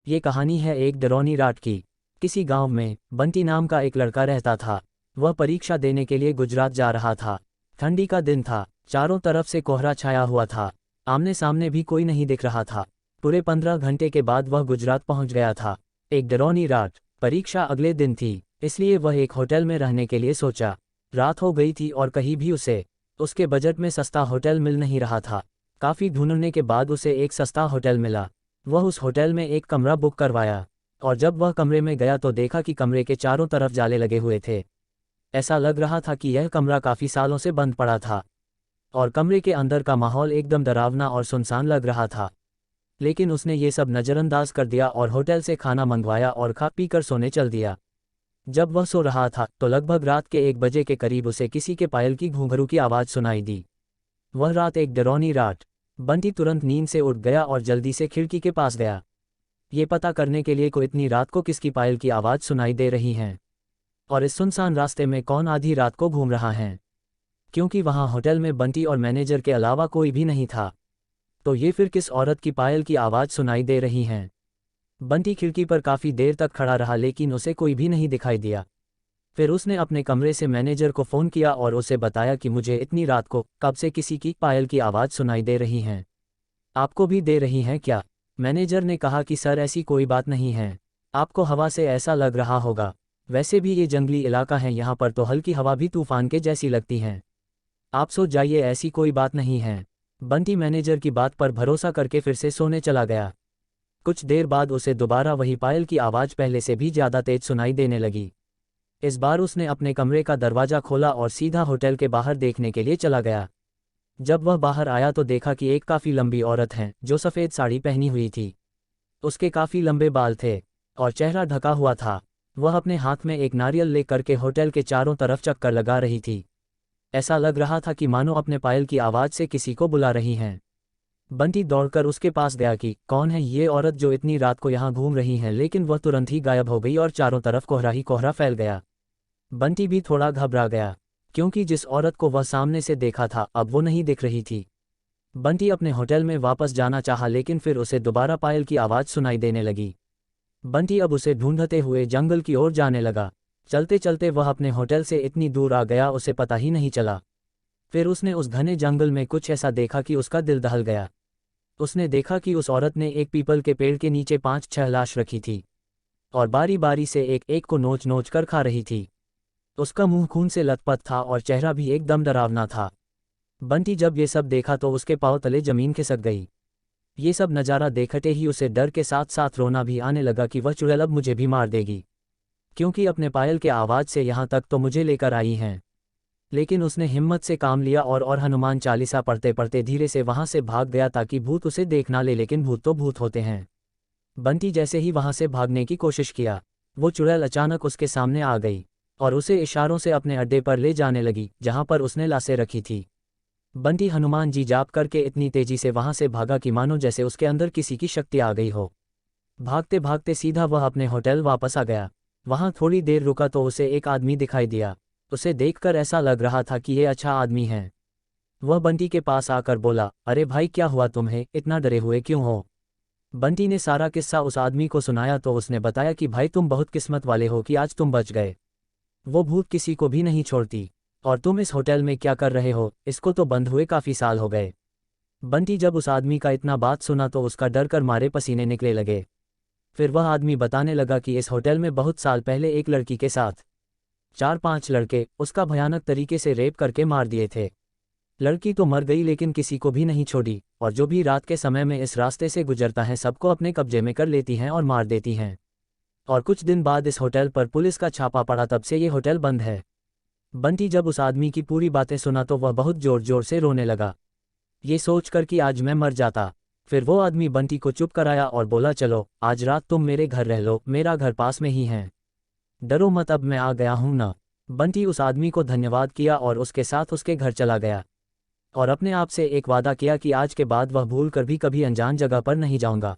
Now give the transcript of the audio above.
ये कहानी है एक डरौनी रात की। किसी गांव में बंटी नाम का एक लड़का रहता था। वह परीक्षा देने के लिए गुजरात जा रहा था। ठंडी का दिन था, चारों तरफ से कोहरा छाया हुआ था। आमने सामने भी कोई नहीं दिख रहा था। पूरे 15 घंटे के बाद वह गुजरात पहुंच गया था। एक डरौनी रात। परीक्षा अगले दिन थी, इसलिए वह एक होटल में रहने के लिए सोचा। रात हो गई थी और कहीं भी उसके बजट में सस्ता होटल मिल नहीं रहा था। काफ़ी ढूंढने के बाद उसे एक सस्ता होटल मिला। वह उस होटल में एक कमरा बुक करवाया, और जब वह कमरे में गया तो देखा कि कमरे के चारों तरफ जाले लगे हुए थे। ऐसा लग रहा था कि यह कमरा काफ़ी सालों से बंद पड़ा था, और कमरे के अंदर का माहौल एकदम डरावना और सुनसान लग रहा था। लेकिन उसने ये सब नज़रअंदाज कर दिया और होटल से खाना मंगवाया और खा पी कर सोने चल दिया। जब वह सो रहा था तो लगभग रात के 1 बजे के करीब उसे किसी के पायल की घूंघरू की आवाज़ सुनाई दी। वह रात एक डरौनी रात। बंटी तुरंत नींद से उठ गया और जल्दी से खिड़की के पास गया, ये पता करने के लिए को इतनी रात को किसकी पायल की आवाज़ सुनाई दे रही हैं, और इस सुनसान रास्ते में कौन आधी रात को घूम रहा है। क्योंकि वहाँ होटल में बंटी और मैनेजर के अलावा कोई भी नहीं था, तो ये फिर किस औरत की पायल की आवाज़ सुनाई दे रही हैं। बंटी खिड़की पर काफ़ी देर तक खड़ा रहा लेकिन उसे कोई भी नहीं दिखाई दिया। फिर उसने अपने कमरे से मैनेजर को फ़ोन किया और उसे बताया कि मुझे इतनी रात को कब से किसी की पायल की आवाज़ सुनाई दे रही हैं। आपको भी दे रही हैं क्या? मैनेजर ने कहा कि सर ऐसी कोई बात नहीं है, आपको हवा से ऐसा लग रहा होगा। वैसे भी ये जंगली इलाका है, यहाँ पर तो हल्की हवा भी तूफान के जैसी लगती हैं। आप सो जाइए, ऐसी कोई बात नहीं है। बंटी मैनेजर की बात पर भरोसा करके फिर से सोने चला गया। कुछ देर बाद उसे दोबारा वही पायल की आवाज़ पहले से भी ज़्यादा तेज सुनाई देने लगी। इस बार उसने अपने कमरे का दरवाज़ा खोला और सीधा होटल के बाहर देखने के लिए चला गया। जब वह बाहर आया तो देखा कि एक काफ़ी लंबी औरत है जो सफ़ेद साड़ी पहनी हुई थी। उसके काफ़ी लंबे बाल थे और चेहरा ढका हुआ था। वह अपने हाथ में एक नारियल ले करके होटल के चारों तरफ चक्कर लगा रही थी। ऐसा लग रहा था कि मानो अपने पायल की आवाज़ से किसी को बुला रही हैं। बंटी दौड़कर उसके पास गया कि कौन है ये औरत जो इतनी रात को यहाँ घूम रही है, लेकिन वह तुरंत ही गायब हो गई और चारों तरफ कोहरा ही कोहरा फैल गया। बंटी भी थोड़ा घबरा गया, क्योंकि जिस औरत को वह सामने से देखा था अब वो नहीं दिख रही थी। बंटी अपने होटल में वापस जाना चाहा लेकिन फिर उसे दोबारा पायल की आवाज़ सुनाई देने लगी। बंटी अब उसे ढूंढते हुए जंगल की ओर जाने लगा। चलते चलते वह अपने होटल से इतनी दूर आ गया उसे पता ही नहीं चला। फिर उसने उस घने जंगल में कुछ ऐसा देखा कि उसका दिल दहल गया। उसने देखा कि उस औरत ने एक पीपल के पेड़ के नीचे 5-6 लाश रखी थी, और बारी बारी से एक एक को नोच नोच कर खा रही थी। उसका मुंह खून से लथपथ था और चेहरा भी एकदम डरावना था। बंटी जब ये सब देखा तो उसके पांव तले जमीन खिसक गई। ये सब नज़ारा देखते ही उसे डर के साथ साथ रोना भी आने लगा कि वह चुड़ैल अब मुझे भी मार देगी, क्योंकि अपने पायल के आवाज़ से यहाँ तक तो मुझे लेकर आई हैं। लेकिन उसने हिम्मत से काम लिया और हनुमान चालीसा पढ़ते पढ़ते धीरे से वहाँ से भाग गया ताकि भूत उसे देख ना ले, लेकिन भूत तो भूत होते हैं। बंटी जैसे ही वहाँ से भागने की कोशिश किया, वो चुड़ैल अचानक उसके सामने आ गई और उसे इशारों से अपने अड्डे पर ले जाने लगी जहाँ पर उसने लाशें रखी थी। बंटी हनुमान जी जाप करके इतनी तेजी से वहाँ से भागा कि मानो जैसे उसके अंदर किसी की शक्ति आ गई हो। भागते भागते सीधा वह अपने होटल वापस आ गया। वहाँ थोड़ी देर रुका तो उसे एक आदमी दिखाई दिया। उसे देखकर ऐसा लग रहा था कि ये अच्छा आदमी है। वह बंटी के पास आकर बोला, अरे भाई क्या हुआ तुम्हें, इतना डरे हुए क्यों हो? बंटी ने सारा किस्सा उस आदमी को सुनाया तो उसने बताया कि भाई तुम बहुत किस्मत वाले हो कि आज तुम बच गए। वो भूत किसी को भी नहीं छोड़ती, और तुम इस होटल में क्या कर रहे हो, इसको तो बंद हुए काफ़ी साल हो गए। बंटी जब उस आदमी का इतना बात सुना तो उसका डर कर मारे पसीने निकले लगे। फिर वह आदमी बताने लगा कि इस होटल में बहुत साल पहले एक लड़की के साथ 4-5 लड़के उसका भयानक तरीके से रेप करके मार दिए थे। लड़की तो मर गई लेकिन किसी को भी नहीं छोड़ी, और जो भी रात के समय में इस रास्ते से गुजरता है सबको अपने कब्जे में कर लेती हैं और मार देती हैं। और कुछ दिन बाद इस होटल पर पुलिस का छापा पड़ा, तब से ये होटल बंद है। बंटी जब उस आदमी की पूरी बातें सुना तो वह बहुत जोर जोर से रोने लगा, ये सोचकर कि आज मैं मर जाता। फिर वो आदमी बंटी को चुप कराया और बोला, चलो आज रात तुम मेरे घर रह लो, मेरा घर पास में ही है, डरो मत, अब मैं आ गया हूँ ना। बंटी उस आदमी को धन्यवाद किया और उसके साथ उसके घर चला गया, और अपने आप से एक वादा किया कि आज के बाद वह भूल कर भी कभी अनजान जगह पर नहीं जाऊँगा।